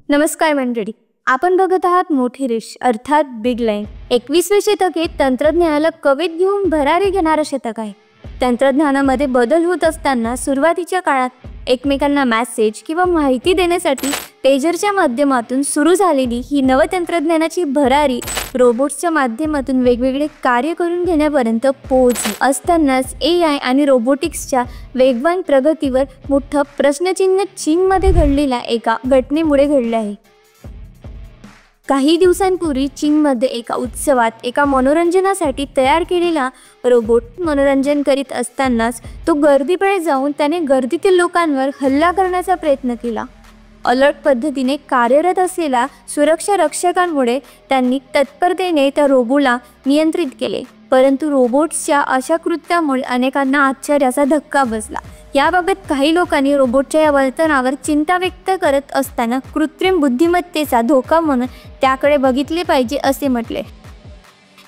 नमस्कार मंडळी, आपण बघत आहात मोठी रेष अर्थात बिग लाईन। 21वे शतक हे तंत्रज्ञानाला कवेत घेऊन भरारी घेणारं शतक आहे। तंत्रज्ञानामध्ये बदल होत असताना सुरुवातीच्या काळात एकमेकांना मेसेज किंवा माहिती देण्यासाठी पेजरच्या माध्यमातून सुरू झालेली ही नवतंत्रज्ञानाची भरारी रोबोट्सच्या माध्यमातून वेगवेगळे कार्य करून घेण्यापर्यंत पोहोचली असतानाच AI आणि रोबोटिक्सच्या वेगवान प्रगतीवर मोठं प्रश्नचिन्ह चीनमध्ये घडलेल्या एका घटनेमुळे घडले आहे। काही दिवसांपूर्वी चीनमध्ये एका उत्सवात एका मनोरंजनासाठी तयार केलेला रोबोट मनोरंजन करीत असतानाच तो गर्दीकडे जाऊन त्याने गर्दीतील लोकांवर हल्ला करण्याचा प्रयत्न केला। अलर्ट पद्धतीने कार्यरत असलेल्या सुरक्षा रक्षकांमुळे त्यांनी तत्परतेने त्या रोबोला नियंत्रित केले, परंतु रोबोट्सच्या अशा कृत्यामुळे अनेकांना आश्चर्याचा धक्का बसला। याबाबत काही लोकांनी रोबोटच्या या वर्तनावर चिंता व्यक्त करत असताना कृत्रिम बुद्धिमत्तेचा धोका म्हणून त्याकडे बघितले पाहिजे असे म्हटले।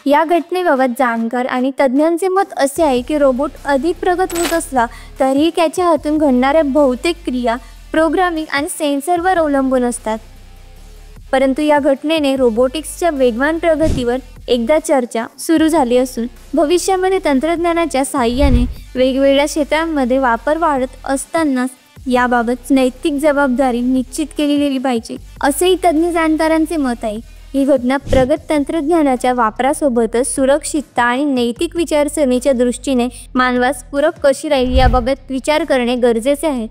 या घटनेबाबत जाणकार आणि तज्ज्ञांचे मत असे आहे की रोबोट अधिक प्रगत होत असला तरीही त्याच्या हातून घडणाऱ्या बहुतेक क्रिया प्रोग्रामिंग आणि सेन्सरवर अवलंबून असतात। परंतु या घटनेने रोबोटिक्सच्या वेगवान प्रगतीवर एकदा चर्चा सुरू झाली असून भविष्यामध्ये तंत्रज्ञानाच्या साहाय्याने वेगवेगळ्या क्षेत्रांमध्ये वापर वाढत असतानाच याबाबत नैतिक जबाबदारी निश्चित केली गेली पाहिजे असेही तज्ज्ञ जाणकारांचे मत आहे। ही घटना प्रगत तंत्रज्ञानाच्या वापरासोबतच सुरक्षितता आणि नैतिक विचारसरणीच्या दृष्टीने मानवास पूरक कशी राहील याबाबत विचार करणे गरजेचे आहे।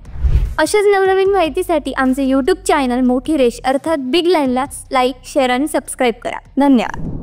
अशाच नवनवीन माहितीसाठी आमचे YouTube चॅनल मोठी रेष अर्थात बिग लाईनला लाईक, शेअर आणि सबस्क्राईब करा। धन्यवाद।